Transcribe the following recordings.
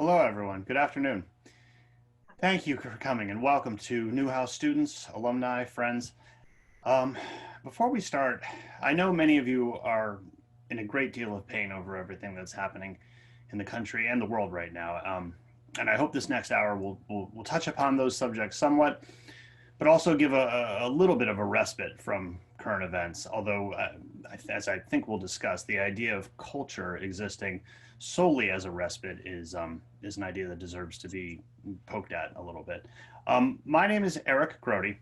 Hello, everyone. Good afternoon. Thank you for coming and welcome to Newhouse students, alumni, friends. Um, Before we start, I know many of you are in a great deal of pain over everything that's happening in the country and the world right now. And I hope this next hour will touch upon those subjects somewhat, but also give a little bit of a respite from current events. Although, as I think we'll discuss, the idea of culture existing solely as a respite is an idea that deserves to be poked at a little bit. My name is Eric Grode.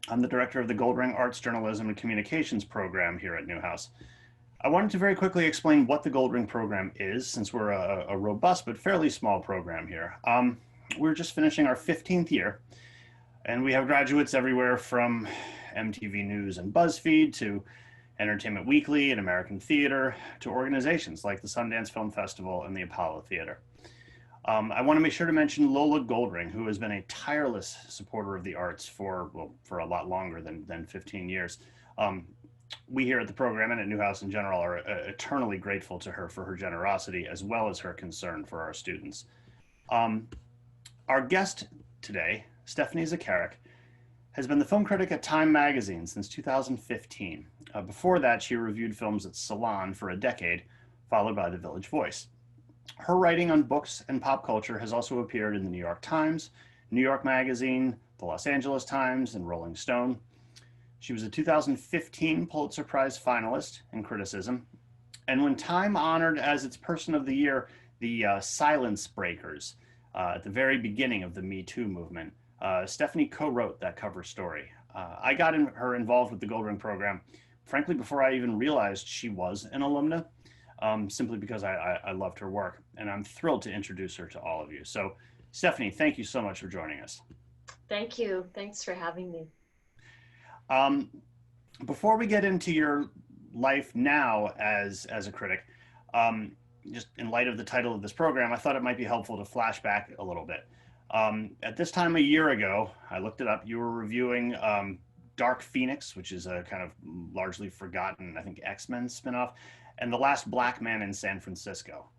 I'm the director of the Goldring Arts, Journalism, and Communications program here at Newhouse. I wanted to very quickly explain what the Goldring program is, since we're a robust but fairly small program here. We're just finishing our 15th year, and we have graduates everywhere from MTV News and BuzzFeed to Entertainment Weekly and American Theater to organizations like the Sundance Film Festival and the Apollo Theater. I want to make sure to mention Lola Goldring, who has been a tireless supporter of the arts for a lot longer than 15 years. We here at the program and at Newhouse in general are eternally grateful to her for her generosity as well as her concern for our students. Our guest today, Stephanie Zacharek, has been the film critic at Time magazine since 2015. Before that, she reviewed films at Salon for a decade, followed by The Village Voice. Her writing on books and pop culture has also appeared in the New York Times, New York Magazine, the Los Angeles Times, and Rolling Stone. She was a 2015 Pulitzer Prize finalist in criticism, and when Time honored as its Person of the Year the Silence Breakers at the very beginning of the Me Too movement, Stephanie co-wrote that cover story. I got her involved with the Goldring program, frankly, before I even realized she was an alumna, simply because I loved her work, and I'm thrilled to introduce her to all of you. So, Stephanie, thank you so much for joining us. Thank you. Thanks for having me. Um, Before we get into your life now as a critic, just in light of the title of this program, I thought it might be helpful to flash back a little bit. At this time a year ago, I looked it up, you were reviewing Dark Phoenix, which is a kind of largely forgotten, I think, X-Men spinoff, and The Last Black Man in San Francisco.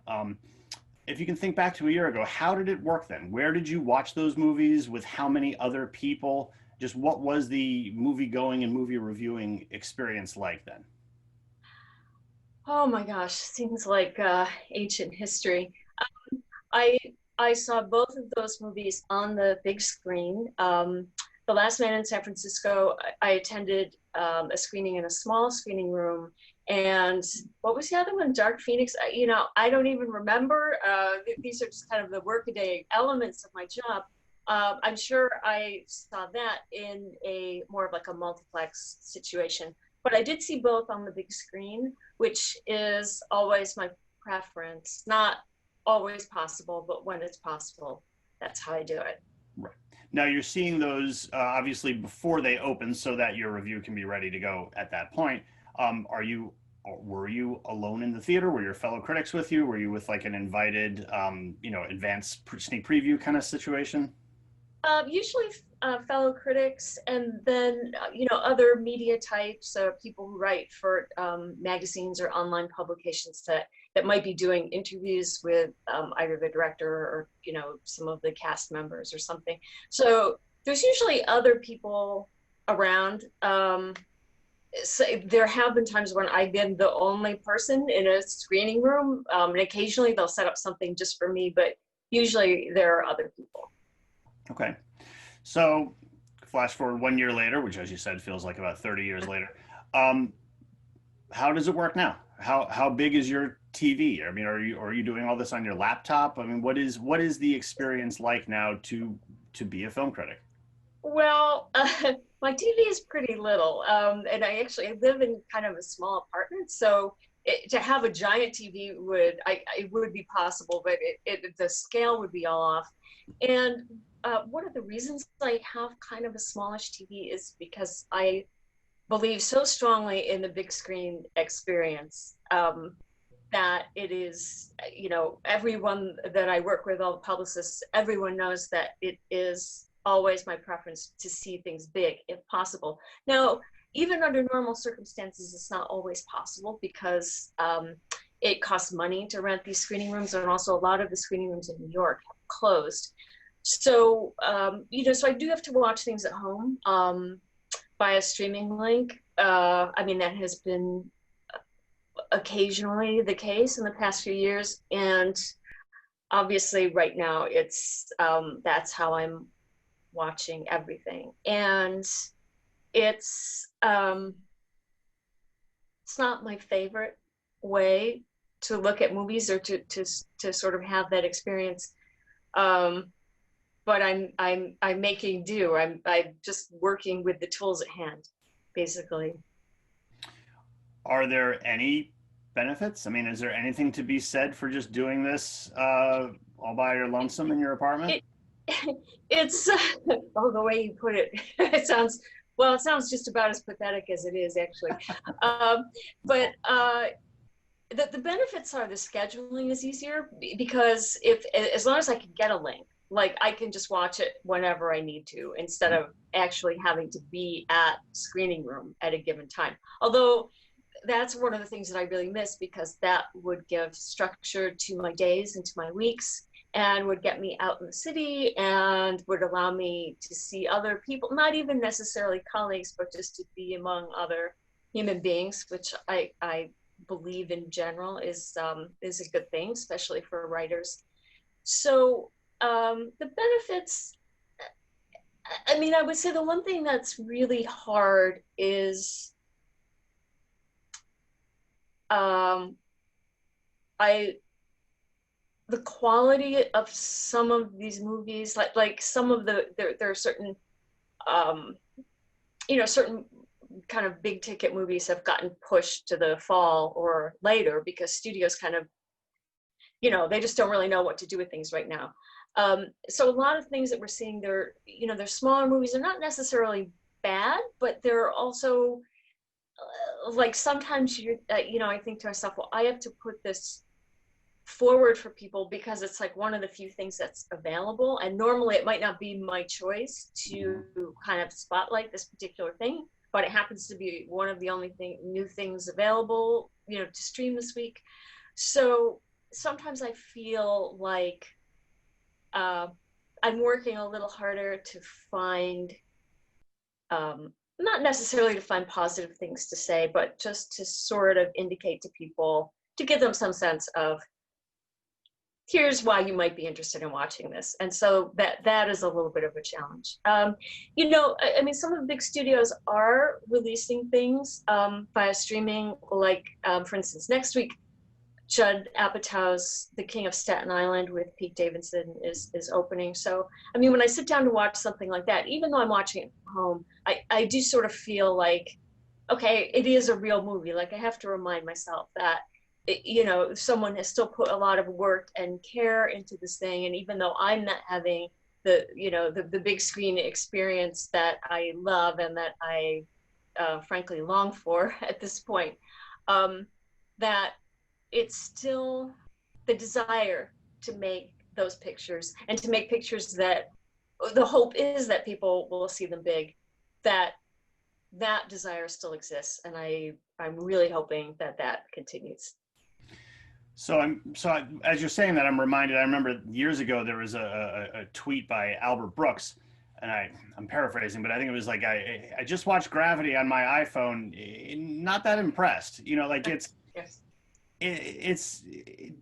If you can think back to a year ago, how did it work then? Where did you watch those movies? With how many other people? Just what was the movie going and movie reviewing experience like then? Oh my gosh, seems like ancient history. I I saw both of those movies on the big screen. The Last Man in San Francisco, I attended a screening in a small screening room. And what was the other one? Dark Phoenix. I don't even remember. These are just kind of the workaday elements of my job. I'm sure I saw that in a more of like a multiplex situation. But I did see both on the big screen, which is always my preference. Not always possible, but when it's possible, that's how I do it. Right. Now you're seeing those obviously before they open so that your review can be ready to go at that point. Were you alone in the theater? Were your fellow critics with you? Were you with like an invited, advanced sneak preview kind of situation? Usually fellow critics, and then other media types, people who write for magazines or online publications that might be doing interviews with either the director or some of the cast members or something. So there's usually other people around. So there have been times when I've been the only person in a screening room, and occasionally they'll set up something just for me, but usually there are other people. Okay. So flash forward 1 year later, which as you said feels like about 30 years later. Um, how does it work now? How big is your TV? I mean, are you doing all this on your laptop? I mean, what is the experience like now to be a film critic? Well, my TV is pretty little, and I live in kind of a small apartment, so to have a giant TV it would be possible, but the scale would be all off. And one of the reasons I have kind of a smallish TV is because I believe so strongly in the big screen experience, that it is, everyone that I work with, all the publicists, everyone knows that it is always my preference to see things big if possible. Now, even under normal circumstances, it's not always possible because it costs money to rent these screening rooms, and also a lot of the screening rooms in New York have closed. So, so I do have to watch things at home by a streaming link. I mean, that has been occasionally the case in the past few years. And obviously right now that's how I'm watching everything. And it's not my favorite way to look at movies or to sort of have that experience. But I'm making do. I'm just working with the tools at hand, basically. Are there any benefits? I mean, is there anything to be said for just doing this all by your lonesome in your apartment? It's the way you put it, it sounds just about as pathetic as it is, actually. But the benefits are the scheduling is easier, because as long as I can get a link, like I can just watch it whenever I need to, instead of actually having to be at screening room at a given time. Although that's one of the things that I really miss, because that would give structure to my days and to my weeks, and would get me out in the city and would allow me to see other people, not even necessarily colleagues, but just to be among other human beings, which I believe in general is a good thing, especially for writers. So the benefits, I mean, I would say the one thing that's really hard is the quality of some of these movies, like some of there are certain certain kind of big ticket movies have gotten pushed to the fall or later, because studios kind of, they just don't really know what to do with things right now. So a lot of things that we're seeing, they're smaller movies. They're not necessarily bad, but they're also like sometimes I think to myself, well, I have to put this forward for people because it's like one of the few things that's available, and normally it might not be my choice to kind of spotlight this particular thing, but it happens to be one of the only new things available, to stream this week. So sometimes I feel like I'm working a little harder to find, not necessarily to find positive things to say, but just to sort of indicate to people, to give them some sense of, here's why you might be interested in watching this. And so that is a little bit of a challenge. I mean, some of the big studios are releasing things via streaming, like, for instance, next week, Judd Apatow's The King of Staten Island with Pete Davidson is opening. So, I mean, when I sit down to watch something like that, even though I'm watching it from home, I do sort of feel like, okay, it is a real movie. Like, I have to remind myself that, someone has still put a lot of work and care into this thing. And even though I'm not having the big screen experience that I love and that I frankly long for at this point, that it's still the desire to make those pictures, and to make pictures that the hope is that people will see them big, that desire still exists. And I'm really hoping that continues. So as you're saying that, I'm reminded, I remember years ago, there was a tweet by Albert Brooks, and I'm paraphrasing, but I think it was like, I just watched Gravity on my iPhone, not that impressed, Yes. it's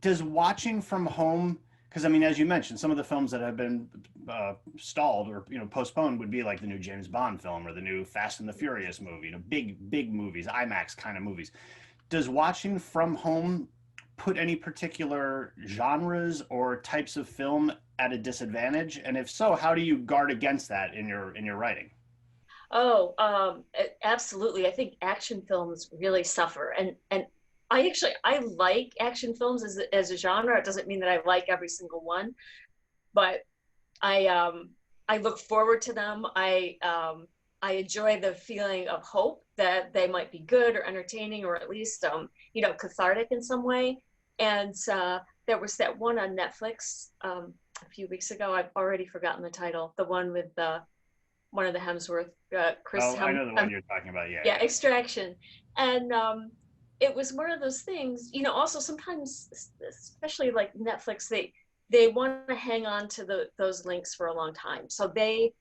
does watching from home, because I mean, as you mentioned, some of the films that have been stalled or postponed would be like the new James Bond film or the new Fast and the Furious movie, big movies, IMAX kind of movies. Does watching from home put any particular genres or types of film at a disadvantage? And if so, how do you guard against that in your writing? Oh, absolutely. I think action films really suffer, and I like action films as a genre. It doesn't mean that I like every single one, but I look forward to them. I enjoy the feeling of hope that they might be good or entertaining, or at least cathartic in some way. And there was that one on Netflix a few weeks ago. I've already forgotten the title. The one with one of the Hemsworth, Chris. Oh, I know the one you're talking about. Yeah. Yeah, Extraction. And it was one of those things, you know, also sometimes, especially like Netflix, they want to hang on to those links for a long time. So they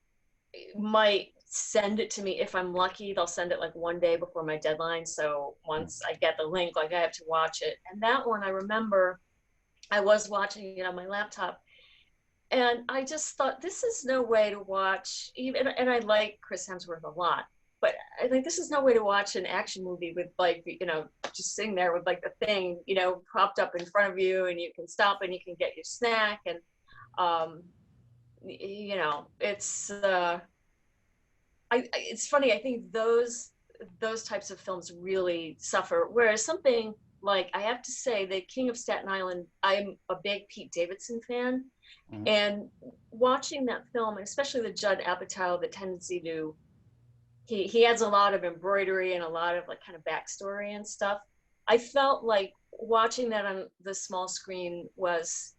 might send it to me. If I'm lucky, they'll send it like one day before my deadline. So once I get the link, like I have to watch it. And that one, I remember I was watching it on my laptop, and I just thought, this is no way to watch, even, and I like Chris Hemsworth a lot, but I think this is no way to watch an action movie with, like, you know, just sitting there with like the thing, you know, propped up in front of you, and you can stop and you can get your snack. And um you know, it's funny. I think those types of films really suffer. Whereas something like, I have to say, The King of Staten Island, I'm a big Pete Davidson fan, Mhm. and watching that film, and especially the Judd Apatow, the tendency to he adds a lot of embroidery and a lot of like kind of backstory and stuff. I felt like watching that on the small screen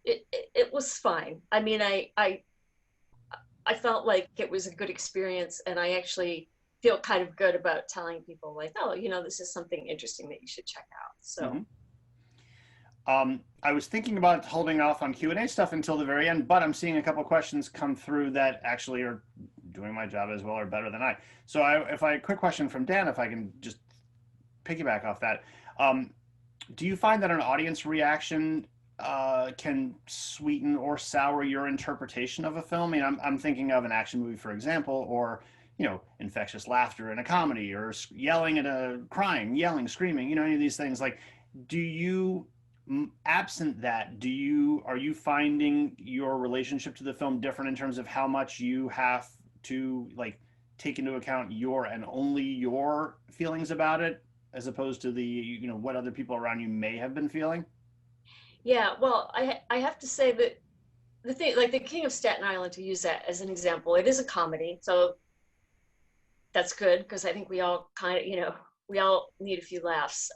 it was fine. I mean, I felt like it was a good experience, and I actually feel kind of good about telling people, like, oh, you know, this is something interesting that you should check out. So Mhm. I was thinking about holding off on Q&A stuff until the very end, but I'm seeing a couple questions come through that actually are doing my job as well or better than I. So quick question from Dan, if I can just piggyback off that. Um, do you find that an audience reaction can sweeten or sour your interpretation of a film? I mean, I'm thinking of an action movie, for example, or, you know, infectious laughter in a comedy, or yelling at a crying, yelling, screaming, you know, any of these things. Like, do you, absent that, are you finding your relationship to the film different in terms of how much you have to like take into account your and only your feelings about it, as opposed to the, you know, what other people around you may have been feeling? yeah, well, I have to say that the thing, like The King of Staten Island, to use that as an example, it is a comedy, so that's good, because I think we all kind of, you know, we all need a few laughs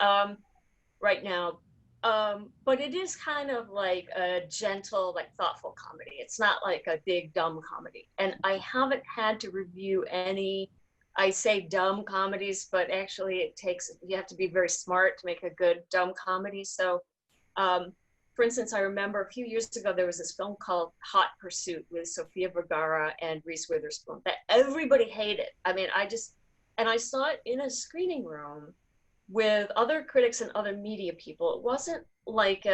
right now. But it is kind of like a gentle, like thoughtful comedy. It's not like a big dumb comedy. And I haven't had to review any, I say dumb comedies, but actually you have to be very smart to make a good dumb comedy. So um, for instance, I remember a few years ago, there was this film called Hot Pursuit with Sofia Vergara and Reese Witherspoon that everybody hated. I mean, and I saw it in a screening room with other critics and other media people. It wasn't like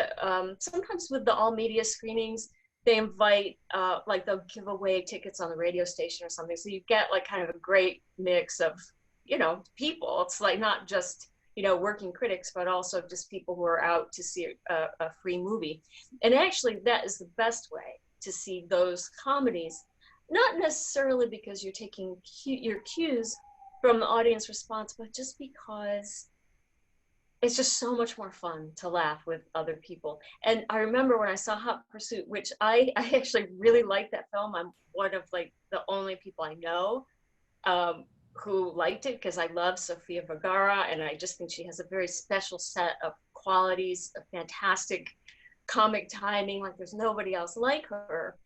sometimes with the all media screenings, they invite, like they'll give away tickets on the radio station or something. So you get like kind of a great mix of, you know, people. It's like not just, you know, working critics, but also just people who are out to see a free movie. And actually, that is the best way to see those comedies, not necessarily because you're taking your cues from the audience response, but just because it's just so much more fun to laugh with other people. And I remember when I saw Hot Pursuit, which I actually really liked that film. I'm one of like the only people I know um, who liked it, because I love Sofia Vergara, and I just think she has a very special set of qualities, a fantastic comic timing, like there's nobody else like her.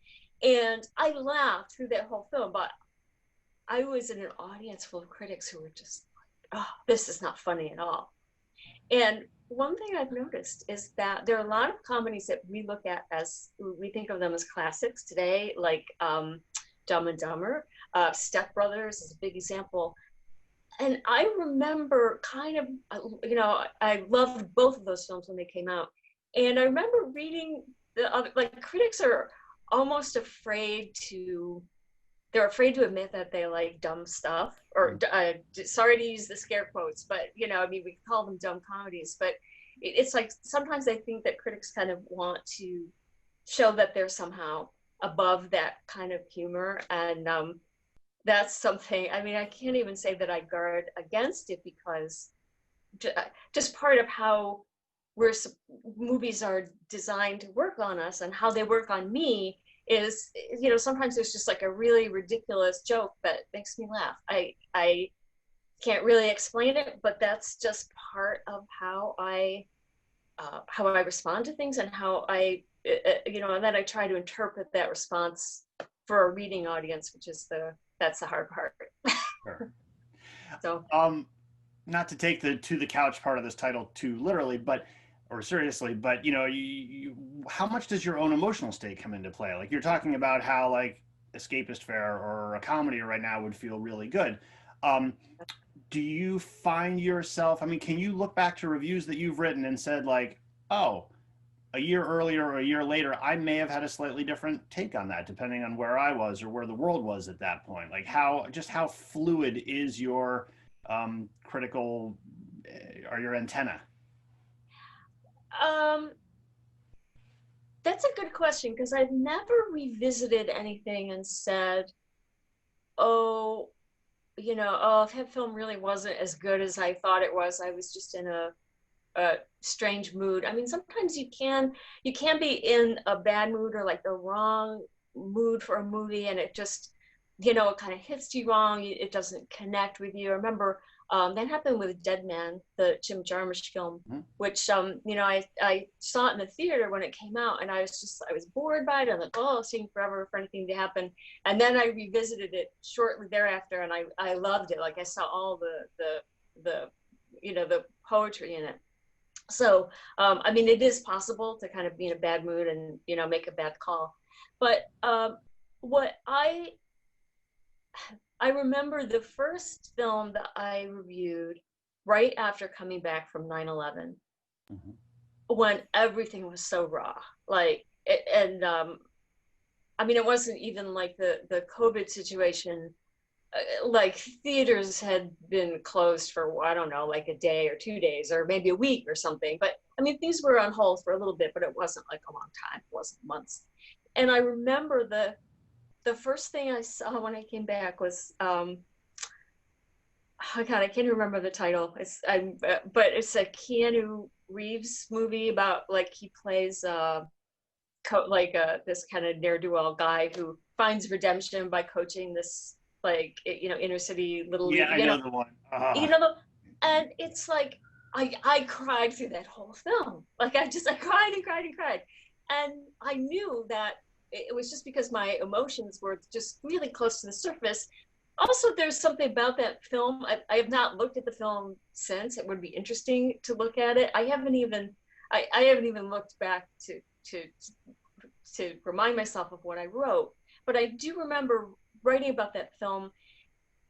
And I laughed through that whole film, but I was in an audience full of critics who were just like, oh, this is not funny at all. And one thing I've noticed is that there are a lot of comedies that we look at as, we think of them as classics today, like Dumb and Dumber. Step Brothers is a big example. And I remember kind of, you know, I loved both of those films when they came out. And I remember reading the other, like critics are almost afraid to, they're afraid to admit that they like dumb stuff, or sorry to use the scare quotes, but you know, I mean, we call them dumb comedies, but it's like sometimes they think that critics kind of want to show that they're somehow above that kind of humor. And that's something, I mean, I can't even say that I guard against it, because just part of how we're movies are designed to work on us and how they work on me is, you know, sometimes there's just like a really ridiculous joke that makes me laugh. I can't really explain it, but that's just part of how I respond to things, and how you know, and then I try to interpret that response for a reading audience, which is that's the hard part. Sure. So Um, not to take the to the couch part of this title too literally, but or seriously, but how much does your own emotional state come into play? Like you're talking about how like escapist fare or a comedy right now would feel really good. Um, do you find yourself? I mean, can you look back to reviews that you've written and said like, oh, a year earlier or a year later, I may have had a slightly different take on that, depending on where I was or where the world was at that point. Like how fluid is your critical or your antenna? Um, that's a good question because I've never revisited anything and said, oh, oh, that film really wasn't as good as I thought it was. I was just in a strange mood. I mean, sometimes you can be in a bad mood or like the wrong mood for a movie, and it just it kind of hits you wrong. It doesn't connect with you. I remember that happened with Dead Man, the Jim Jarmusch film, Mm-hmm. which I saw it in the theater when it came out, and I was bored by it. I was like, oh, seeing forever for anything to happen, and then I revisited it shortly thereafter, and I loved it. Like I saw all the the poetry in it. So I mean, it is possible to kind of be in a bad mood and make a bad call, but what I remember the first film that I reviewed right after coming back from 9/11, Mm-hmm. when everything was so raw. Like, and I mean, it wasn't even like the COVID situation. Like theaters had been closed for, I don't know, like a day or 2 days or maybe a week or something. But I mean, things were on hold for a little bit, but it wasn't like a long time. It wasn't months. And I remember the first thing I saw when I came back was oh God, I can't remember the title. But it's a Keanu Reeves movie about like he plays this kind of ne'er-do-well guy who finds redemption by coaching this like inner city little Yeah, league, I know the one. you know, and it's like I cried through that whole film. Like I cried and cried and cried, and I knew that it was just because my emotions were just really close to the surface. Also, there's something about that film. I have not looked at the film since. It would be interesting to look at it. I haven't even looked back to to remind myself of what I wrote. But I do remember writing about that film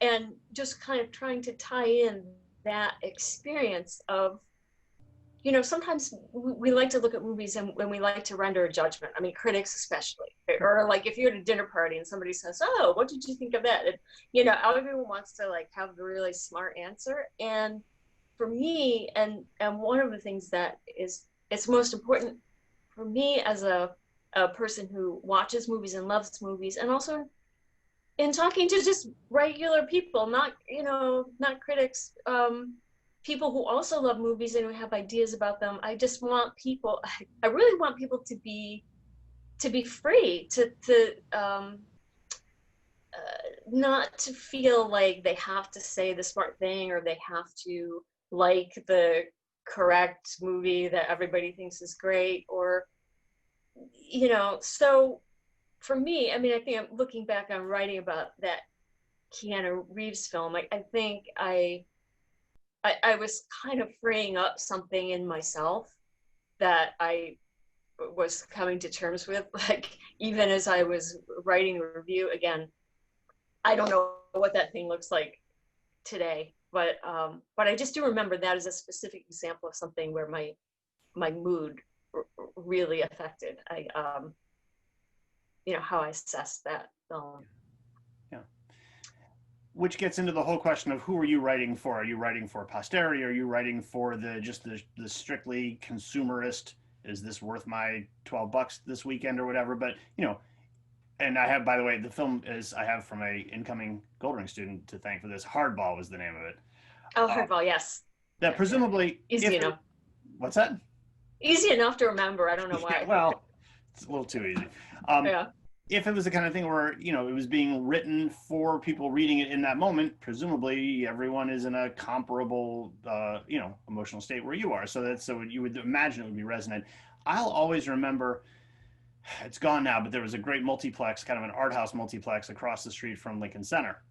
and just kind of trying to tie in that experience of sometimes we like to look at movies and when we like to render a judgment. I mean, critics especially, or like if you're at a dinner party and somebody says, "Oh, what did you think of that?" And everyone wants to like have a really smart answer. And for me, and one of the things that is it's most important for me as a person who watches movies and loves movies, and also in talking to just regular people, not critics, people who also love movies and who have ideas about them. I just want people. I really want people to be free not to feel like they have to say the smart thing or they have to like the correct movie that everybody thinks is great, or so for me, I mean, I think I'm looking back on writing about that Keanu Reeves film. I think I was kind of freeing up something in myself that I was coming to terms with. Like, even as I was writing a review, again, I don't know what that thing looks like today, but I just do remember that as a specific example of something where my mood really affected how I assessed that film. Yeah. Which gets into the whole question of who are you writing for? Are you writing for posterity? Are you writing for the strictly consumerist? Is this worth my $12 this weekend or whatever? But and I have, by the way, the film is I have from a incoming Goldring student to thank for this. Hardball was the name of it. Oh, Hardball, yes. That presumably easy enough. What's that? Easy enough to remember. I don't know why. Yeah, well, it's a little too easy. Yeah. If it was the kind of thing where it was being written for people reading it in that moment, presumably everyone is in a comparable emotional state where you are, so you would imagine it would be resonant. I'll always remember, it's gone now, but there was a great multiplex, kind of an art house multiplex across the street from Lincoln Center,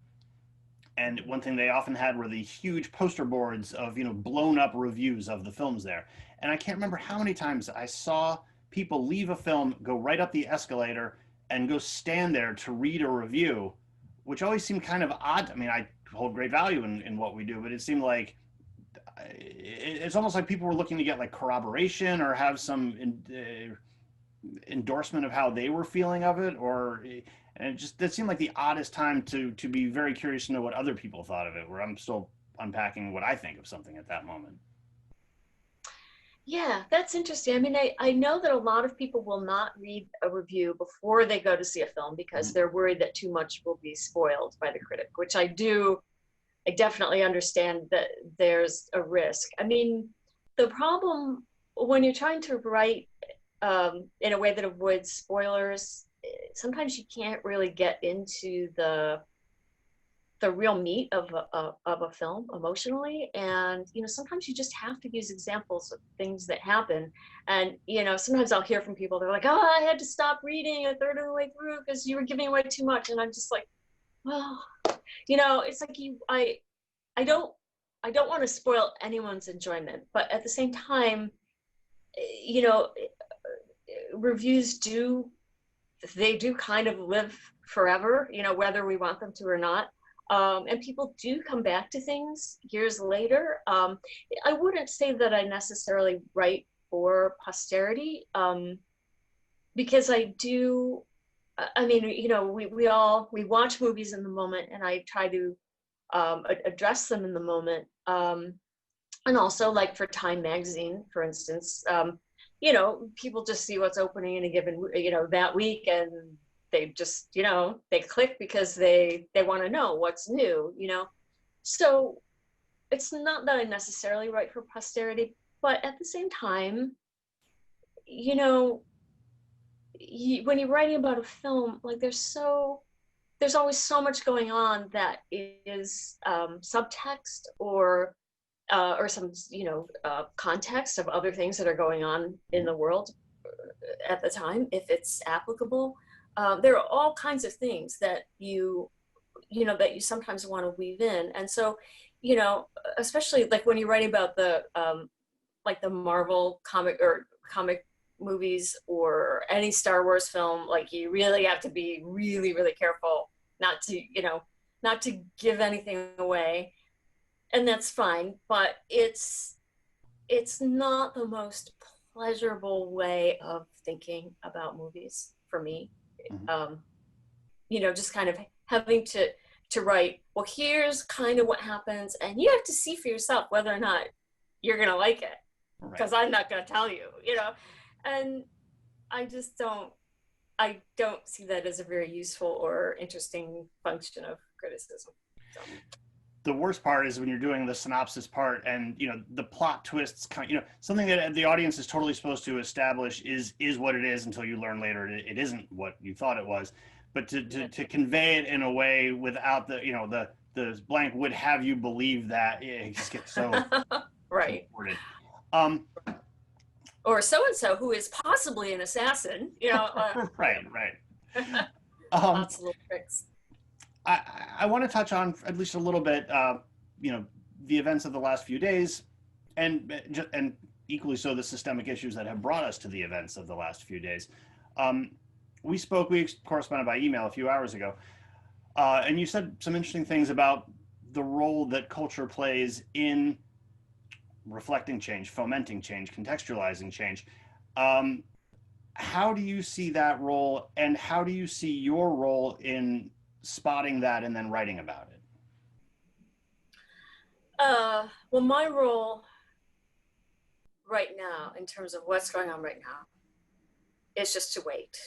And one thing they often had were the huge poster boards of, blown up reviews of the films there. And I can't remember how many times I saw people leave a film, go right up the escalator, and go stand there to read a review, which always seemed kind of odd. I mean, I hold great value in what we do, but it seemed like it's almost like people were looking to get like corroboration or have some endorsement of how they were feeling of it, or and it just that seemed like the oddest time to be very curious to know what other people thought of it, where I'm still unpacking what I think of something at that moment. Yeah, that's interesting. I mean, I know that a lot of people will not read a review before they go to see a film because they're worried that too much will be spoiled by the critic, which I definitely understand that there's a risk. I mean, the problem when you're trying to write in a way that avoids spoilers, sometimes you can't really get into the real meat of a film emotionally. And, sometimes you just have to use examples of things that happen. And, sometimes I'll hear from people, they're like, oh, I had to stop reading a third of the way through because you were giving away too much. And I'm just like, well, it's like I don't want to spoil anyone's enjoyment, but at the same time, reviews do kind of live forever, whether we want them to or not. And people do come back to things years later. I wouldn't say that I necessarily write for posterity, because I do. I mean, we watch movies in the moment, and I try to address them in the moment. And also, like for Time magazine, for instance, people just see what's opening in a given, that week, and they just, they click because they want to know what's new, So it's not that I necessarily write for posterity, but at the same time, when you're writing about a film, like there's always so much going on that is subtext or some, context of other things that are going on in the world at the time, if it's applicable. There are all kinds of things that you sometimes want to weave in. And so, especially like when you're writing about the Marvel comic movies or any Star Wars film, like you really have to be really, really careful not to give anything away. And that's fine, but it's not the most pleasurable way of thinking about movies for me. Just kind of having to write, well, here's kind of what happens, and you have to see for yourself whether or not you're gonna like it, because I'm not gonna tell you, and I don't see that as a very useful or interesting function of criticism. So. The worst part is when you're doing the synopsis part and the plot twists something that the audience is totally supposed to establish is what it is until you learn later it isn't what you thought it was, but to convey it in a way without the blank would have you believe that it just gets so right supported. Or so-and-so who is possibly an assassin, right lots of little tricks. I want to touch on at least a little bit, the events of the last few days, and equally so the systemic issues that have brought us to the events of the last few days. We corresponded by email a few hours ago, and you said some interesting things about the role that culture plays in reflecting change, fomenting change, contextualizing change. How do you see that role, and how do you see your role in spotting that and then writing about it? Well, my role right now, in terms of what's going on right now, is just to wait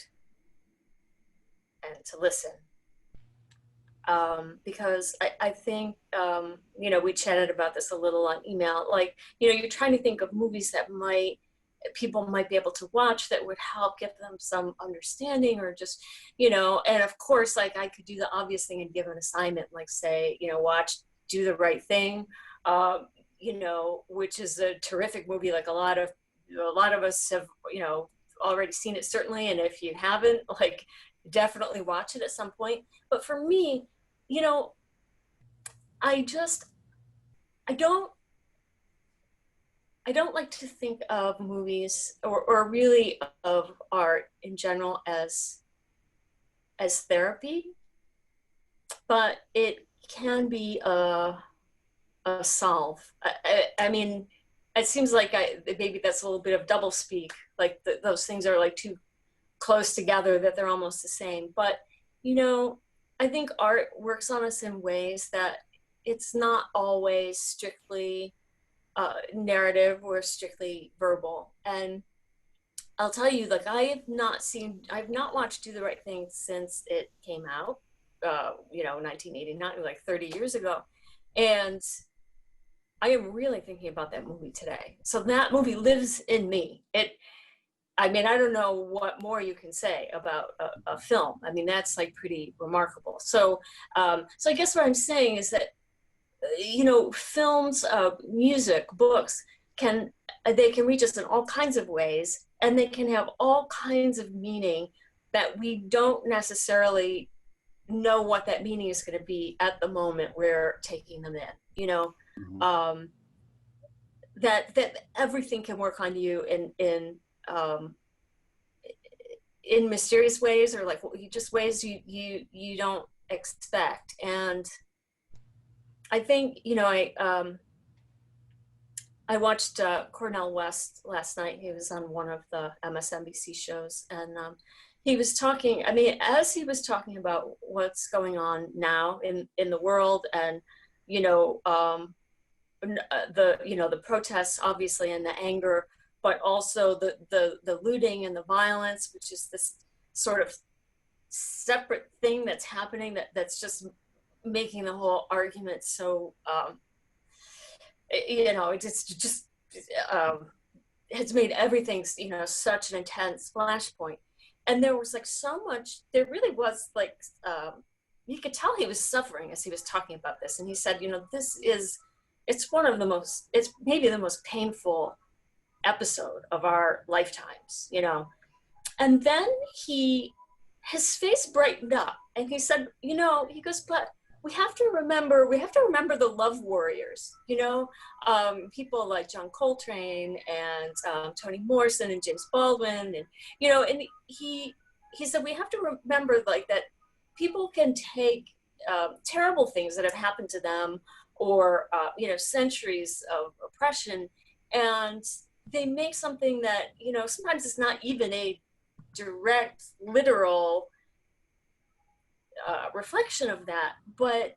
and to listen. Because I think, we chatted about this a little on email, like, you're trying to think of movies that people might be able to watch that would help give them some understanding, or just, and of course, like I could do the obvious thing and give an assignment, like say, watch Do the Right Thing, which is a terrific movie. Like a lot of us have, already seen it, certainly. And if you haven't, like, definitely watch it at some point. But for me, I just, I don't, I don't like to think of movies or really of art in general as therapy, but it can be a solve. I mean, it seems like maybe that's a little bit of double speak, like those things are like too close together that they're almost the same. But, you know, I think art works on us in ways that it's not always strictly narrative or strictly verbal. And I'll tell you, like, I've not watched Do the Right Thing since it came out, 1989, like 30 years ago. And I am really thinking about that movie today. So that movie lives in me. I mean, I don't know what more you can say about a film. I mean, that's like pretty remarkable. So I guess what I'm saying is that, films, music, books they can reach us in all kinds of ways, and they can have all kinds of meaning that we don't necessarily know what that meaning is going to be at the moment we're taking them in. Mhm. Um, that everything can work on you um, in mysterious ways, or like just ways you don't expect. And I think I watched Cornel West last night. He was on one of the MSNBC shows, and he was talking. I mean, as he was talking about what's going on now in the world, and you know, the protests, obviously, and the anger, but also the looting and the violence, which is this sort of separate thing that's happening that's just making the whole argument so it's just um, has made everything such an intense flashpoint. And there was like so much. There really was like you could tell he was suffering as he was talking about this. And he said, it's one of the most, it's maybe the most painful episode of our lifetimes. And then his face brightened up, and he said, he goes, but we have to remember the love warriors, people like John Coltrane and Toni Morrison and James Baldwin, and he said we have to remember like that people can take terrible things that have happened to them, or centuries of oppression, and they make something that sometimes it's not even a direct literal reflection of that, but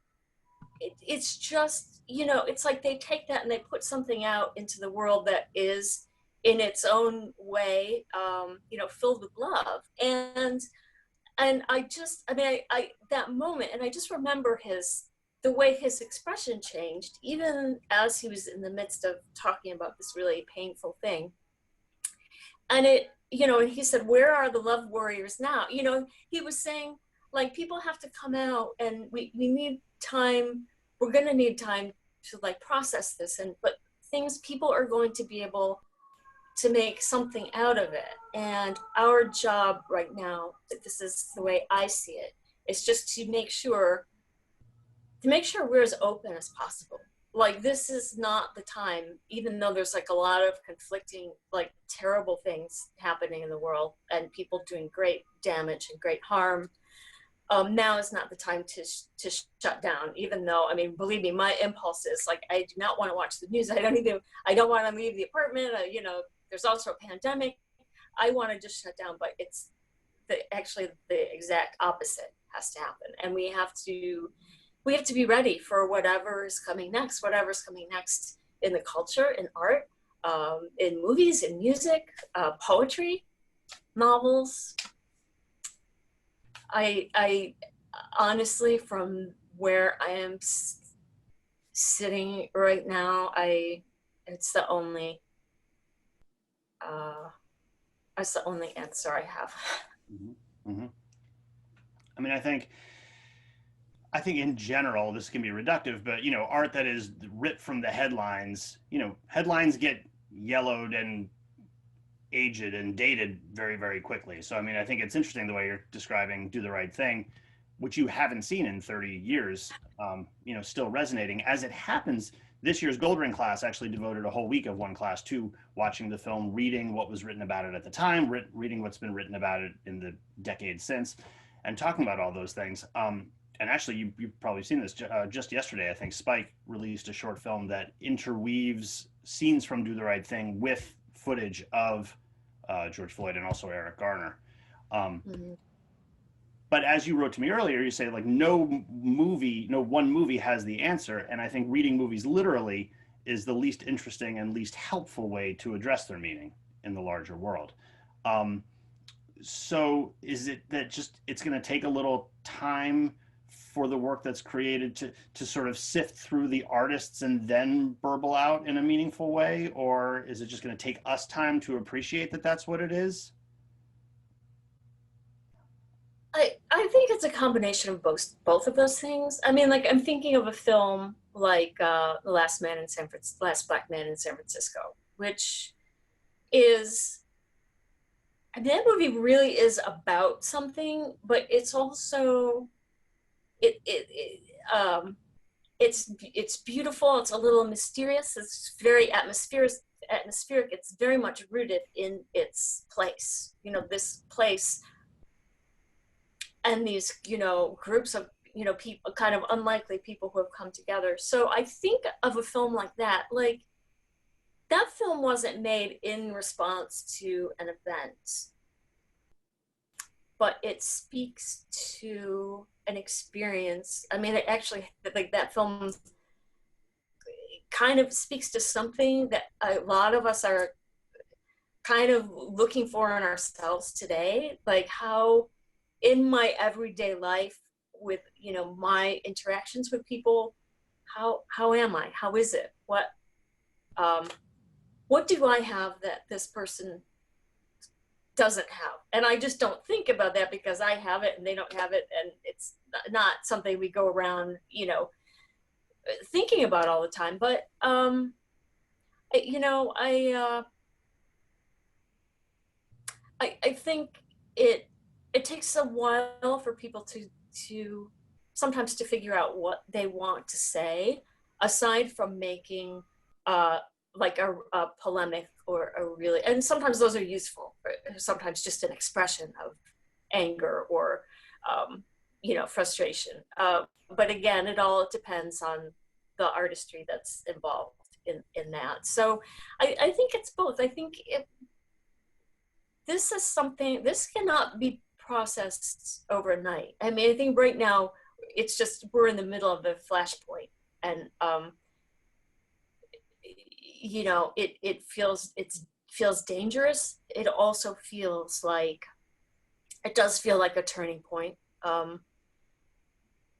it's just it's like they take that and they put something out into the world that is in its own way filled with love. And I that moment, and I just remember the way his expression changed even as he was in the midst of talking about this really painful thing. And and he said, where are the love warriors now? He was saying, like, people have to come out, and we need time. We're going to need time to like process this, but people are going to be able to make something out of it. And our job right now, this is the way I see it, is just to make sure we're as open as possible. Like, this is not the time, even though there's like a lot of conflicting, like terrible things happening in the world and people doing great damage and great harm. Now is not the time to shut down, even though, I mean, believe me, my impulse is like, I do not want to watch the news. I don't want to leave the apartment. There's also a pandemic. I want to just shut down, but it's actually the exact opposite has to happen. And we have to be ready for whatever's coming next in the culture, in art, in movies, in music, poetry, novels. I honestly, from where I am sitting right now, it's the only answer I have. Mm-hmm. Mm-hmm. I mean, I think in general this can be reductive, but art that is ripped from the headlines, headlines get yellowed and aged and dated very, very quickly. So I mean, I think it's interesting the way you're describing Do the Right Thing. which you haven't seen in 30 years, still resonating. As it happens, this year's Goldring class actually devoted a whole week of one class to watching the film, reading what was written about it at the time, reading what's been written about it in the decades since, and talking about all those things. And actually, you've probably seen this. Just yesterday, I think Spike released a short film that interweaves scenes from Do the Right Thing with footage of George Floyd and also Eric Garner. Mm-hmm. But as you wrote to me earlier, you say like no one movie has the answer. And I think reading movies literally is the least interesting and least helpful way to address their meaning in the larger world. So is it that just it's going to take a little time for the work that's created to sort of sift through the artists and then burble out in a meaningful way? Or is it just going to take us time to appreciate that that's what it is? I think it's a combination of both of those things. I mean, like I'm thinking of a film like The Last Black Man in San Francisco, which is, I mean, that movie really is about something, but it's also it's beautiful. It's a little mysterious. It's very atmospheric. It's very much rooted in its place. This place and these, groups of, people, kind of unlikely people who have come together. So I think of a film like that. Like that film wasn't made in response to an event, but it speaks to an experience. I mean, it actually, like that film kind of speaks to something that a lot of us are kind of looking for in ourselves today. Like how in my everyday life with, my interactions with people, how am I? How is it? What do I have that this person doesn't have? And I just don't think about that because I have it and they don't have it, and it's not something we go around, thinking about all the time. But I think it takes a while for people to sometimes to figure out what they want to say, aside from making like a polemic or a really, and sometimes those are useful, sometimes just an expression of anger or frustration, but again, it all depends on the artistry that's involved in that. So I think it's both. I think this cannot be processed overnight. I mean, I think right now it's just we're in the middle of a flashpoint, and it feels dangerous. It also feels like it does feel like a turning point.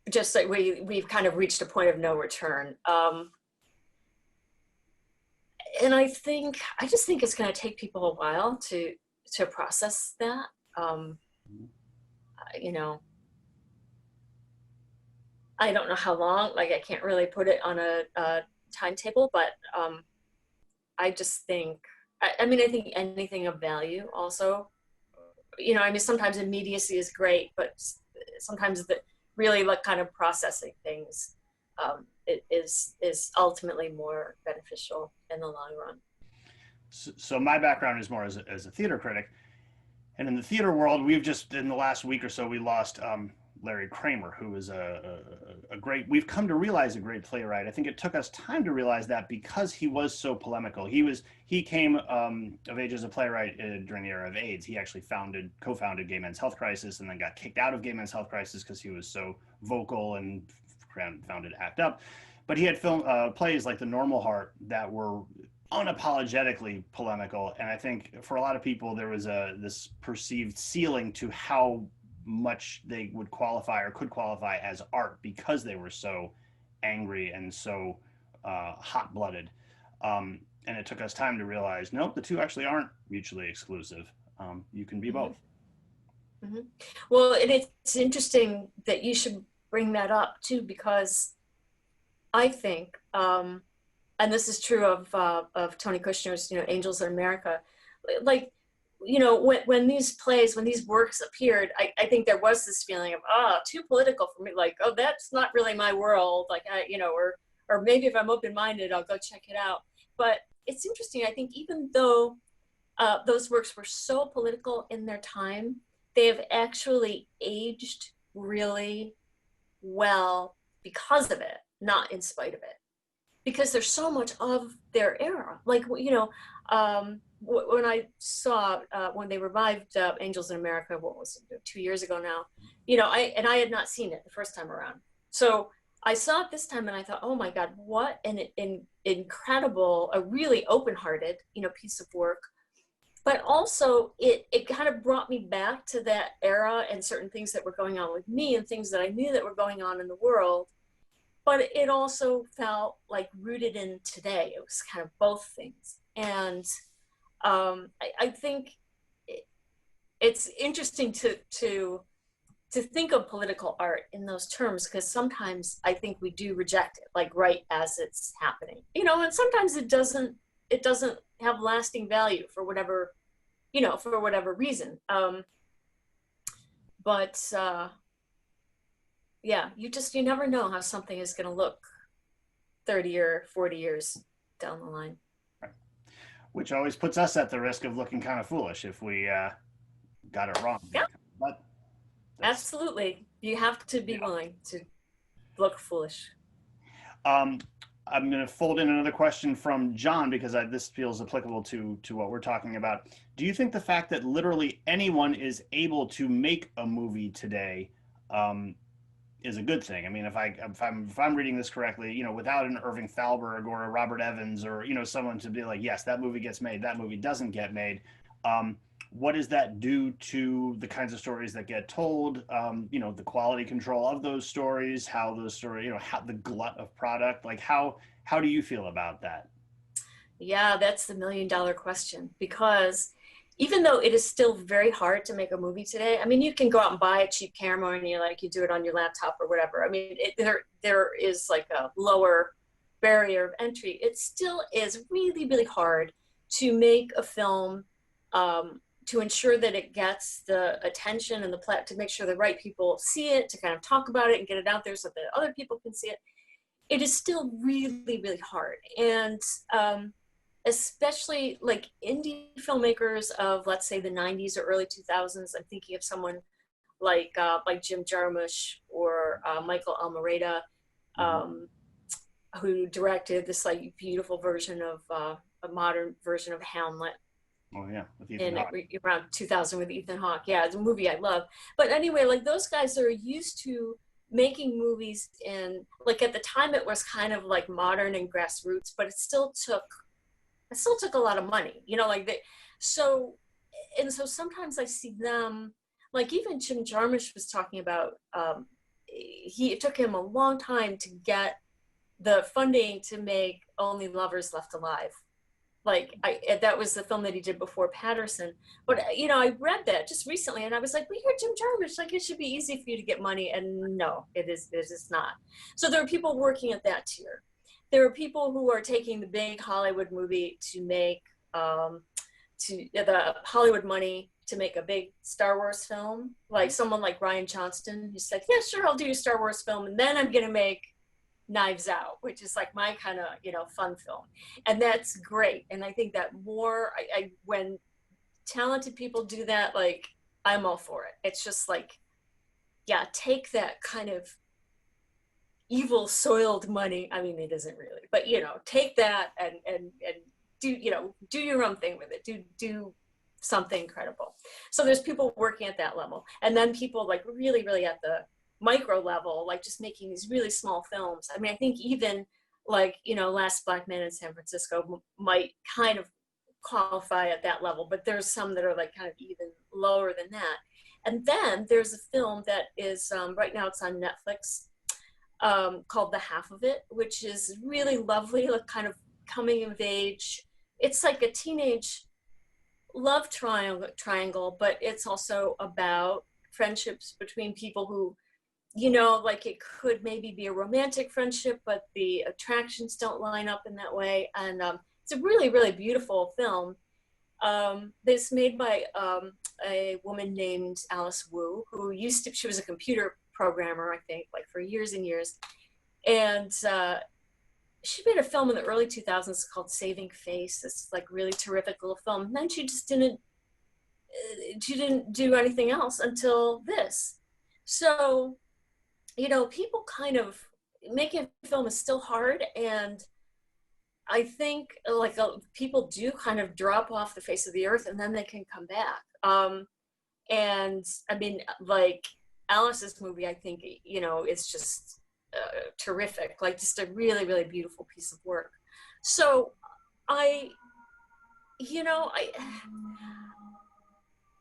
Just like we've kind of reached a point of no return. And I just think it's going to take people a while to process that. I don't know how long, like I can't really put it on a timetable, but I just think, I think anything of value also, sometimes immediacy is great, but sometimes the really like kind of processing things it is ultimately more beneficial in the long run. So my background is more as a theater critic. And in the theater world, we've just, in the last week or so, we lost Larry Kramer, who is a we've come to realize a great playwright. I think it took us time to realize that because he was so polemical. He came of age as a playwright during the era of AIDS. He actually co-founded Gay Men's Health Crisis and then got kicked out of Gay Men's Health Crisis because he was so vocal and founded ACT UP. But he had plays like The Normal Heart that were unapologetically polemical, and I think for a lot of people there was this perceived ceiling to how much they would qualify or could qualify as art because they were so angry and so hot-blooded, and it took us time to realize nope, the two actually aren't mutually exclusive. You can be both. Mm-hmm. Well, and it's interesting that you should bring that up too, because I think and this is true of Tony Kushner's, Angels in America. Like when these plays, when these works appeared, I think there was this feeling of, too political for me. Like, oh, that's not really my world. Like, or maybe if I'm open-minded, I'll go check it out. But it's interesting. I think even though those works were so political in their time, they have actually aged really well because of it, not in spite of it. Because there's so much of their era. Like, when I saw when they revived Angels in America, what was it, 2 years ago now, I had not seen it the first time around. So I saw it this time and I thought, oh my God, what an incredible, a really open-hearted, piece of work. But also it kind of brought me back to that era and certain things that were going on with me and things that I knew that were going on in the world. But it also felt like rooted in today. It was kind of both things. And I think it's interesting to think of political art in those terms, because sometimes I think we do reject it, like right as it's happening, and sometimes it doesn't have lasting value for whatever, for whatever reason. But yeah, you never know how something is going to look 30 or 40 years down the line. Right. Which always puts us at the risk of looking kind of foolish if we got it wrong. Yeah. But absolutely. You have to be willing to look foolish. I'm going to fold in another question from John, because this feels applicable to what we're talking about. Do you think the fact that literally anyone is able to make a movie today is a good thing? I mean, if I'm reading this correctly, without an Irving Thalberg or a Robert Evans or someone to be like, yes, that movie gets made, that movie doesn't get made. What does that do to the kinds of stories that get told? The quality control of those stories, how those stories, how the glut of product, like how do you feel about that? Yeah, that's the $1 million question, because even though it is still very hard to make a movie today, I mean, you can go out and buy a cheap camera and you do it on your laptop or whatever. I mean, there is like a lower barrier of entry. It still is really, really hard to make a film, to ensure that it gets the attention and to make sure the right people see it, to kind of talk about it and get it out there so that other people can see it. It is still really, really hard. And especially like indie filmmakers of, let's say, the 90s or early 2000s. I'm thinking of someone like Jim Jarmusch or Michael Almereyda, who directed this like beautiful version of a modern version of Hamlet. Oh yeah, with Ethan Hawke. Around 2000 with Ethan Hawke. Yeah, it's a movie I love. But anyway, like those guys are used to making movies in, like, at the time it was kind of like modern and grassroots, but it still took a lot of money, so sometimes I see them, like even Jim Jarmusch was talking about, it took him a long time to get the funding to make Only Lovers Left Alive. Like that was the film that he did before Patterson. But I read that just recently and I was like, well, you're Jim Jarmusch, like it should be easy for you to get money. And no, it is not. So there are people working at that tier. There are people who are taking the big Hollywood movie to make the Hollywood money to make a big Star Wars film, like someone like Rian Johnston, who said, yeah, sure, I'll do a Star Wars film, and then I'm gonna make Knives Out, which is like my kind of fun film. And that's great. And I think that when talented people do that, like I'm all for it. It's just like, yeah, take that kind of evil soiled money. I mean, it isn't really, but take that and do your own thing with it. Do something incredible. So there's people working at that level, and then people like really, really at the micro level, like just making these really small films. I mean, I think even like Last Black Man in San Francisco might kind of qualify at that level, but there's some that are like kind of even lower than that. And then there's a film that is right now it's on Netflix, called The Half of It, which is really lovely, like kind of coming of age. It's like a teenage love triangle, but it's also about friendships between people who, like it could maybe be a romantic friendship, but the attractions don't line up in that way. And it's a really, really beautiful film. This made by a woman named Alice Wu, who she was a computer programmer, I think, like for years and years. And she made a film in the early 2000s called Saving Face. This like really terrific little film. And then she didn't do anything else until this. So, people kind of, making a film is still hard. And I think like people do kind of drop off the face of the earth and then they can come back. And I mean, like Alice's movie, I think, is just terrific, like just a really, really beautiful piece of work. So I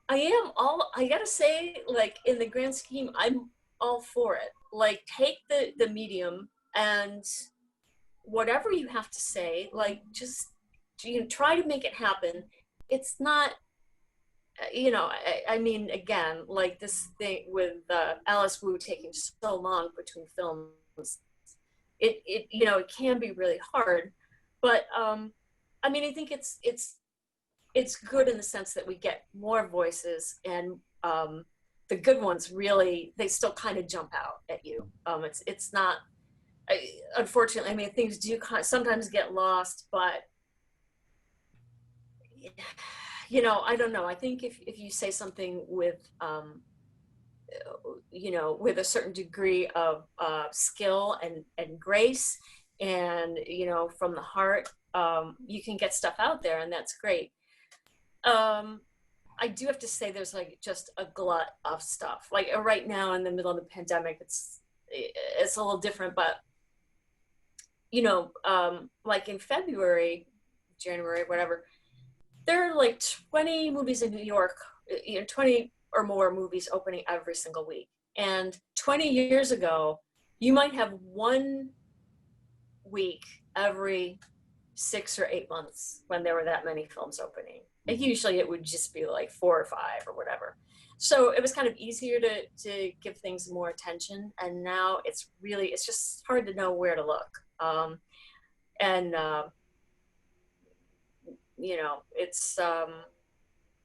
I gotta say, like in the grand scheme, I'm all for it. Like take the medium and whatever you have to say, like just try to make it happen. It's not, I mean, again, like this thing with Alice Wu taking so long between films, it can be really hard. But I mean, I think it's good in the sense that we get more voices, and the good ones really, they still kind of jump out at you. It's not, unfortunately, I mean, things do sometimes get lost, but I don't know. I think if you say something with, with a certain degree of skill and grace, and from the heart, you can get stuff out there, and that's great. I do have to say, there's like just a glut of stuff. Like right now in the middle of the pandemic, it's a little different, but like in February, January, whatever, there are like 20 movies in New York, 20 or more movies opening every single week. And 20 years ago, you might have one week every 6 or 8 months when there were that many films opening. And usually it would just be like 4 or 5 or whatever. So it was kind of easier to give things more attention. And now it's just hard to know where to look.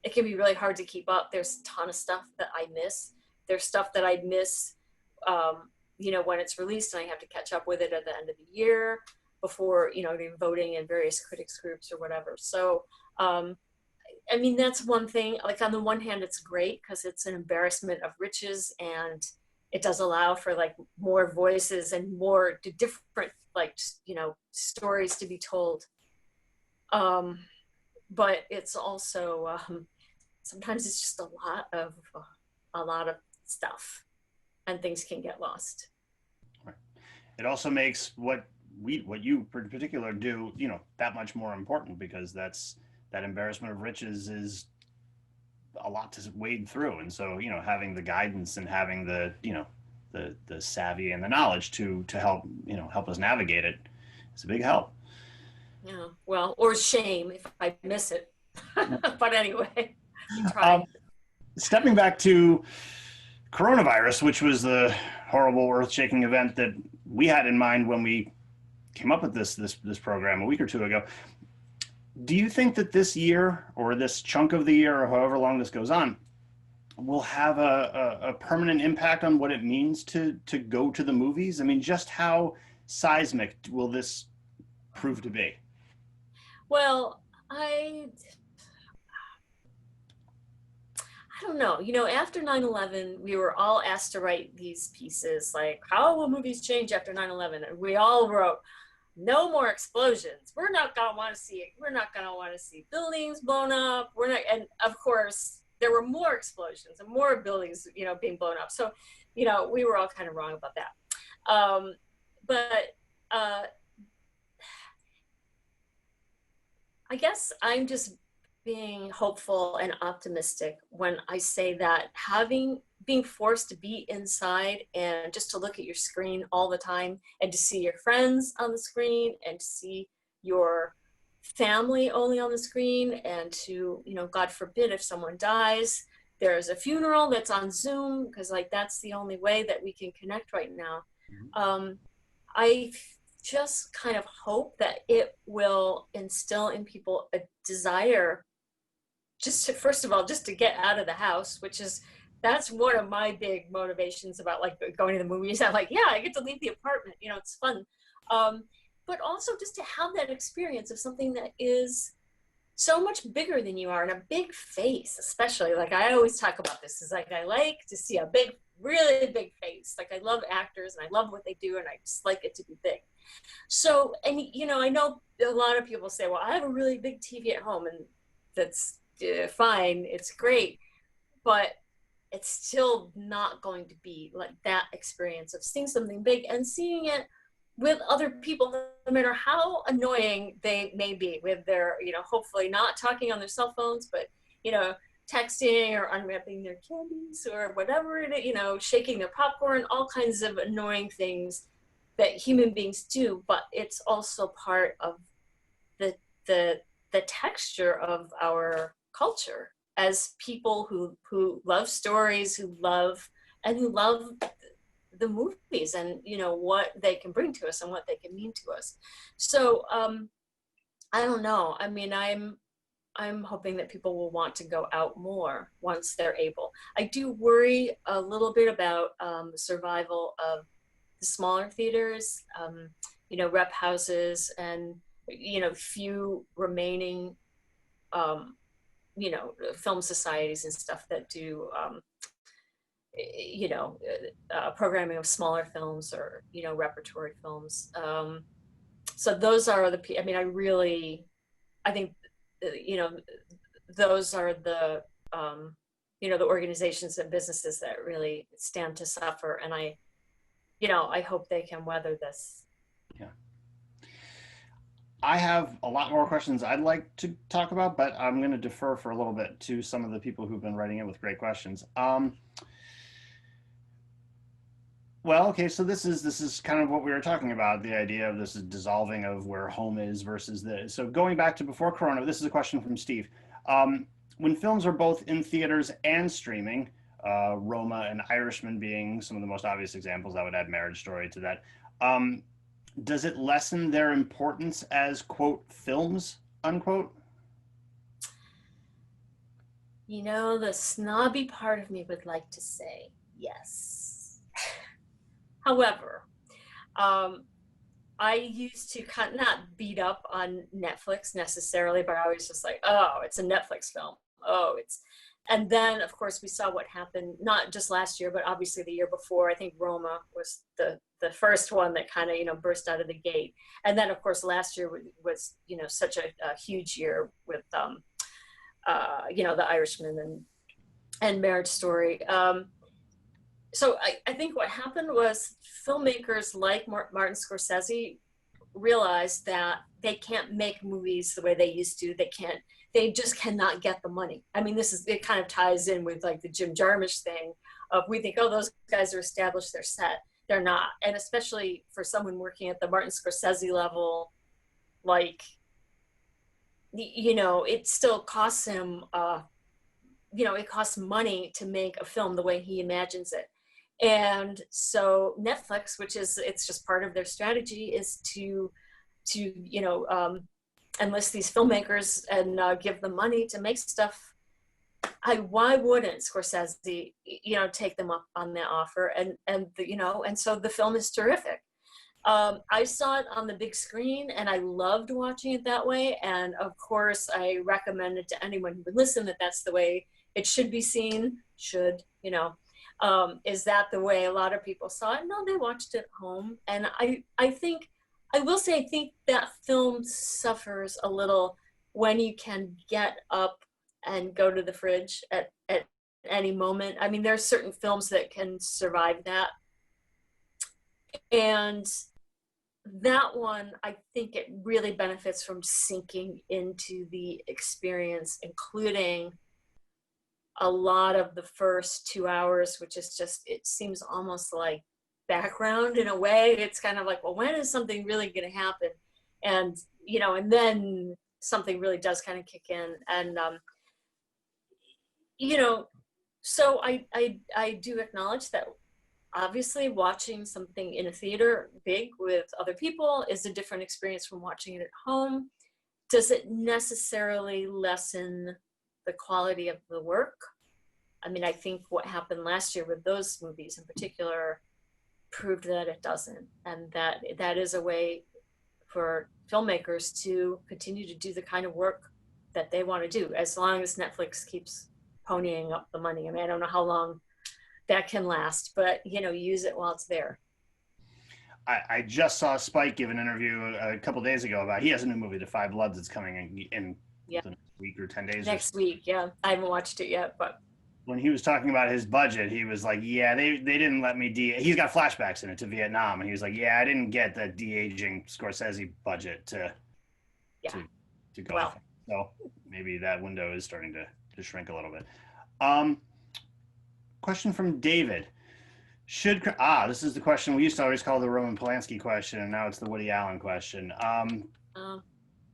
It can be really hard to keep up. There's a ton of stuff that I miss. There's stuff that I miss, when it's released, and I have to catch up with it at the end of the year before, the voting in various critics groups or whatever. So, I mean, that's one thing. Like on the one hand, it's great because it's an embarrassment of riches, and it does allow for like more voices and more different, like, stories to be told. But it's also, sometimes it's just a lot of stuff, and things can get lost. Right. It also makes what you in particular do, that much more important, because that embarrassment of riches is a lot to wade through. And so, having the guidance and having the savvy and the knowledge to help, help us navigate it is a big help. Yeah, well, or shame if I miss it. But anyway, we try. Stepping back to coronavirus, which was the horrible, earth-shaking event that we had in mind when we came up with this program a week or two ago. Do you think that this year, or this chunk of the year, or however long this goes on, will have a permanent impact on what it means to go to the movies? I mean, just how seismic will this prove to be? Well, I don't know. After 9/11, we were all asked to write these pieces like, how will movies change after 9/11? And we all wrote, no more explosions. We're not going to want to see it. We're not going to want to see buildings blown up. We're not. And of course, there were more explosions and more buildings, being blown up. So, we were all kind of wrong about that. But I guess I'm just being hopeful and optimistic when I say that being forced to be inside and just to look at your screen all the time, and to see your friends on the screen, and to see your family only on the screen, and to, God forbid, if someone dies, there's a funeral that's on Zoom, because like that's the only way that we can connect right now. I just kind of hope that it will instill in people a desire just to, first of all, just to get out of the house, that's one of my big motivations about like going to the movies. I'm like, yeah, I get to leave the apartment, you know, it's fun. But also just to have that experience of something that is so much bigger than you are, and a big face, especially. Like I always talk about this, is like I like to see a big, really big face. Like I love actors and I love what they do, and I just like it to be big. So, and you know, I know a lot of people say, well, I have a really big TV at home, and that's fine, it's great, but it's still not going to be like that experience of seeing something big and seeing it with other people, no matter how annoying they may be with their, you know, hopefully not talking on their cell phones, but, you know, texting or unwrapping their candies or whatever it is, you know, shaking their popcorn, all kinds of annoying things that human beings do. But it's also part of the the texture of our culture as people who love stories, who love the movies, and you know what they can bring to us and what they can mean to us. So I don't know. I mean, I'm hoping that people will want to go out more once they're able. I do worry a little bit about the survival of the smaller theaters, you know, rep houses, and you know, few remaining, you know, film societies and stuff that do, you know, programming of smaller films or, you know, repertory films. So those are the, I mean, I think, you know, those are the, you know, the organizations and businesses that really stand to suffer. And you know, I hope they can weather this. Yeah. I have a lot more questions I'd like to talk about, but I'm going to defer for a little bit to some of the people who've been writing in with great questions. Well, okay, so this is kind of what we were talking about, the idea of this is dissolving of where home is versus the. So going back to before Corona, this is a question from Steve. When films are both in theaters and streaming, Roma and Irishman being some of the most obvious examples, I would add Marriage Story to that. Does it lessen their importance as, quote, films, unquote? You know, the snobby part of me would like to say yes. However, I used to kind of not beat up on Netflix necessarily, but I was just like, oh, it's a Netflix film. Oh, and then of course we saw what happened, not just last year, but obviously the year before. I think Roma was the first one that kind of, you know, burst out of the gate. And then of course last year was, you know, such a huge year with, you know, The Irishman and Marriage Story. So I think what happened was filmmakers like Martin Scorsese realized that they can't make movies the way they used to. They just cannot get the money. I mean, it kind of ties in with like the Jim Jarmusch thing of, we think, oh, those guys are established, they're set. They're not. And especially for someone working at the Martin Scorsese level, like, you know, it still costs him, you know, it costs money to make a film the way he imagines it. And so Netflix, it's just part of their strategy, is to you know, enlist these filmmakers and give them money to make stuff. Why wouldn't Scorsese, you know, take them up on that offer? You know, and so the film is terrific. I saw it on the big screen and I loved watching it that way. And of course, I recommend it to anyone who would listen, that that's the way it should be seen. You know. Is that the way a lot of people saw it? No, they watched it at home. And I think that film suffers a little when you can get up and go to the fridge at any moment. I mean, there are certain films that can survive that. And that one, I think it really benefits from sinking into the experience, including a lot of the first 2 hours, which is just, it seems almost like background in a way. It's kind of like, well, when is something really going to happen? And, you know, and then something really does kind of kick in. And, you know, so I do acknowledge that obviously watching something in a theater big with other people is a different experience from watching it at home. Does it necessarily lessen the quality of the work. I mean, I think what happened last year with those movies in particular proved that it doesn't, and that is a way for filmmakers to continue to do the kind of work that they want to do, as long as Netflix keeps ponying up the money. I mean, I don't know how long that can last, but use it while it's there. I just saw Spike give an interview a couple days ago about he has a new movie, The Five Bloods, that's coming in Yeah, the next week or 10 days. next week. Yeah, I haven't watched it yet, but when he was talking about his budget, he was like, yeah, they didn't let me he's got flashbacks in it to Vietnam, and he was like, yeah, I didn't get the de-aging Scorsese budget to go well, with. So maybe that window is starting to shrink a little bit. Question from David. This is the question we used to always call the Roman Polanski question, and now it's the Woody Allen question.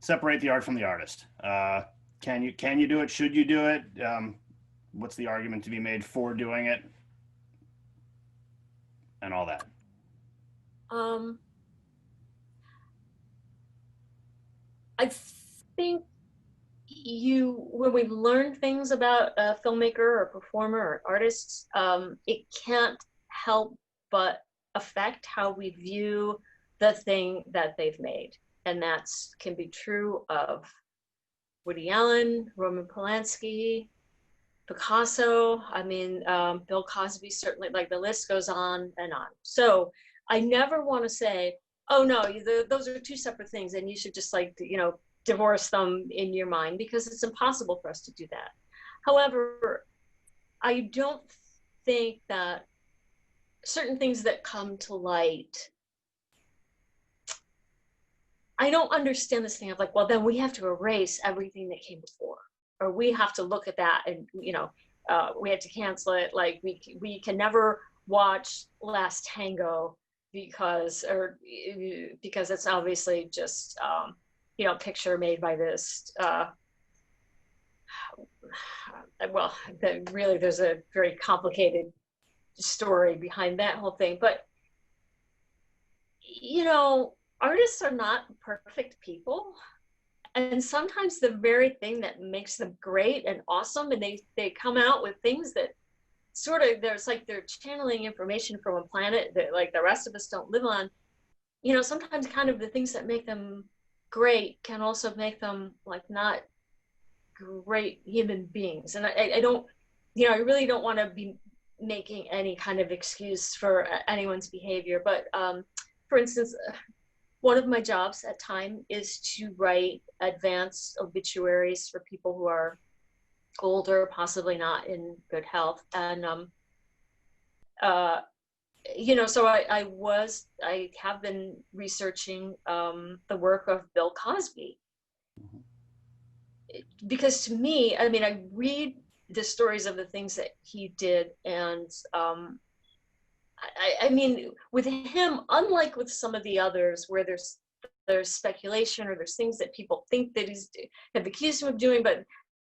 Separate the art from the artist. Can you do it? Should you do it? What's the argument to be made for doing it? And all that. I think when we learn things about a filmmaker or performer or artists, it can't help but affect how we view the thing that they've made. And that can be true of Woody Allen, Roman Polanski, Picasso. I mean, Bill Cosby, certainly, like the list goes on and on. So I never want to say, oh no, those are two separate things and you should just divorce them in your mind, because it's impossible for us to do that. However, I don't think that certain things that come to light, I don't understand this thing of well, then we have to erase everything that came before, or we have to look at that and, we have to cancel it. Like we can never watch Last Tango because it's obviously just, picture made by this, really there's a very complicated story behind that whole thing. But, artists are not perfect people. And sometimes the very thing that makes them great and awesome, and they come out with things that there's they're channeling information from a planet that the rest of us don't live on. Sometimes kind of the things that make them great can also make them not great human beings. And I don't, I really don't want to be making any kind of excuse for anyone's behavior. But for instance, one of my jobs at Time is to write advance obituaries for people who are older, possibly not in good health. And, so I have been researching the work of Bill Cosby. Because to me, I mean, I read the stories of the things that he did, and I mean, with him, unlike with some of the others where there's speculation or there's things that people think that have accused him of doing, but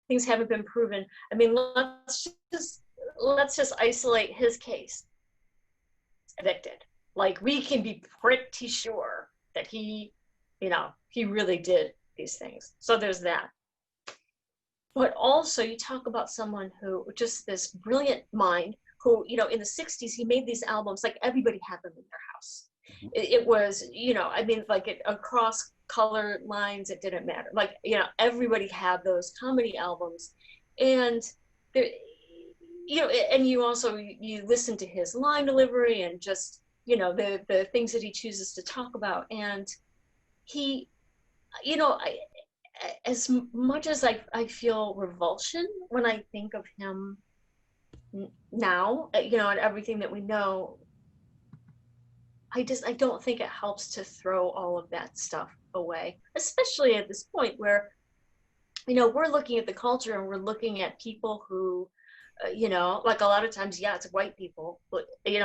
things haven't been proven. I mean, let's just isolate his case. Convicted. We can be pretty sure that he really did these things. So there's that. But also you talk about someone who just this brilliant mind who, in the 60s, he made these albums, everybody had them in their house. It was, I mean, across color lines, it didn't matter. Everybody had those comedy albums. And there, and you also, you listen to his line delivery and just, the things that he chooses to talk about. And he, as much as I feel revulsion when I think of him now, and everything that we know, I don't think it helps to throw all of that stuff away, especially at this point where, we're looking at the culture and we're looking at people who, a lot of times, it's white people,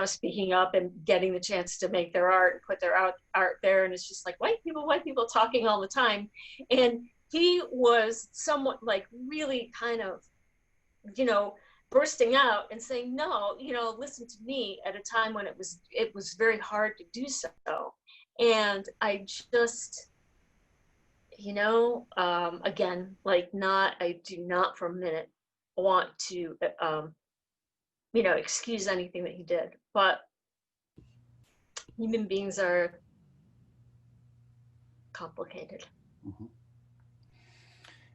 speaking up and getting the chance to make their art and put their art there. And it's just white people talking all the time. And he was somewhat really kind of, bursting out and saying, no, listen to me, at a time when it was very hard to do so. And I just, Again, like not, I do not for a minute want to, excuse anything that he did, but human beings are complicated. Mhm.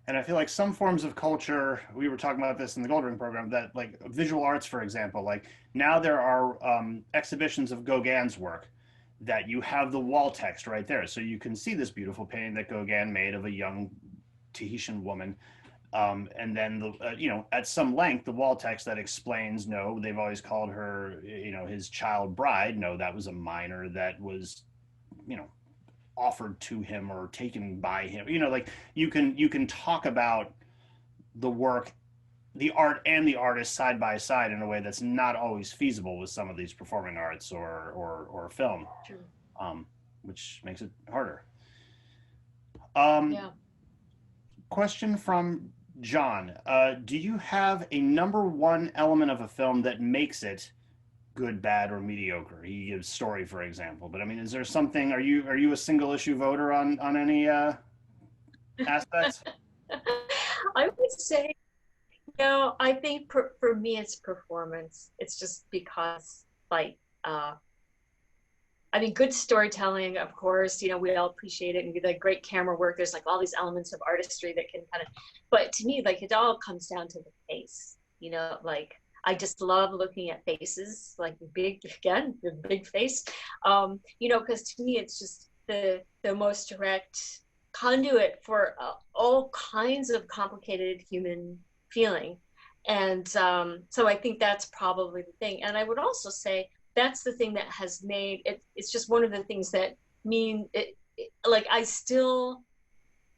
And I feel like some forms of culture, we were talking about this in the Goldring program, that like visual arts, for example, like now there are exhibitions of Gauguin's work that you have the wall text right there. So you can see this beautiful painting that Gauguin made of a young Tahitian woman. And then, at some length, the wall text that explains, no, they've always called her, his child bride. No, that was a minor that was, you know, offered to him or taken by him. Like you can talk about the work, the art, and the artist side by side in a way that's not always feasible with some of these performing arts or film, True. um, which makes it harder. Um, Yeah. Question from John: do you have a number one element of a film that makes it good, bad, or mediocre? He gives story, for example, but I mean, is there something? Are you a single issue voter on any aspects? I would say, I think for me it's performance. It's just because, like, uh, I mean, good storytelling, of course, we all appreciate it, and the great camera work. There's like all these elements of artistry that can kind of, but to me, like it all comes down to the face. Like I just love looking at faces, like big, again, the big face. Because to me, it's just the most direct conduit for all kinds of complicated human feeling, and so I think that's probably the thing. And I would also say that's the thing that has made it, it's just one of the things that mean like I still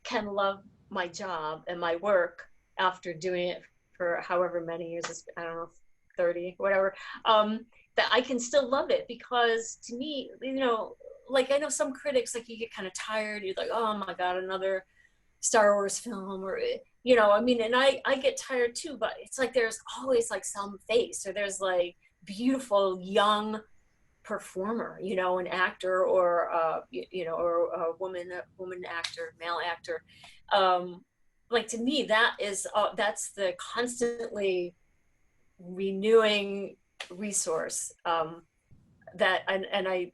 can love my job and my work after doing it for however many years, I don't know, 30, whatever. That I can still love it because to me, like I know some critics, like you get kind of tired, you're like, oh my god, another Star Wars film, or I mean, and I get tired too, but it's like there's always like some face, or there's like beautiful young performer, an actor, or or a woman actor, male actor. Um, like to me, that's the constantly renewing resource, that and I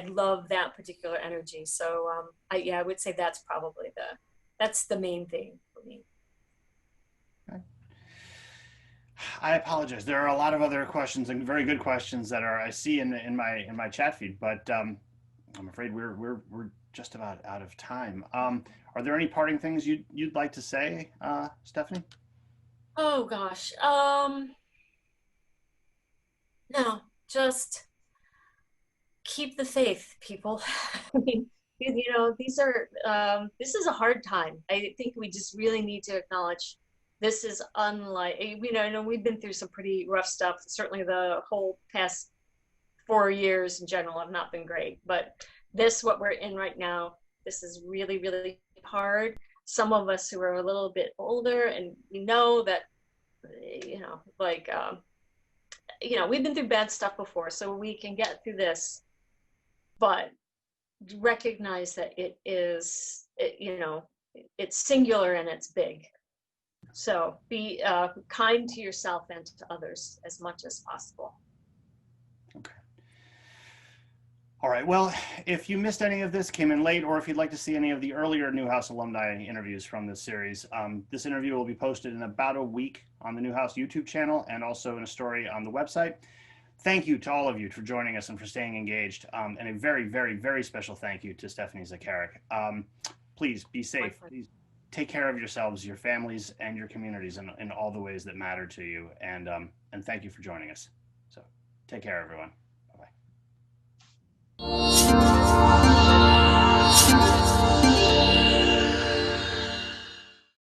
love that particular energy. So I would say that's the main thing for me. I apologize. There are a lot of other questions and very good questions that I see in my chat feed, but I'm afraid we're just about out of time. Are there any parting things you'd like to say, Stephanie? Oh gosh. No, just keep the faith, people. I mean, this is a hard time. I think we just really need to acknowledge this is unlike, I know we've been through some pretty rough stuff. Certainly the whole past 4 years in general have not been great, but what we're in right now, this is really, really hard. Some of us who are a little bit older, and we know that, like, we've been through bad stuff before, so we can get through this, but recognize that it's singular and it's big. So be kind to yourself and to others as much as possible. Okay. All right. Well, if you missed any of this, came in late, or if you'd like to see any of the earlier Newhouse alumni interviews from this series, this interview will be posted in about a week on the Newhouse YouTube channel and also in a story on the website. Thank you to all of you for joining us and for staying engaged. And a very, very, very special thank you to Stephanie Zacharek. Please be safe. Please take care of yourselves, your families, and your communities in all the ways that matter to you. And thank you for joining us. So take care, everyone.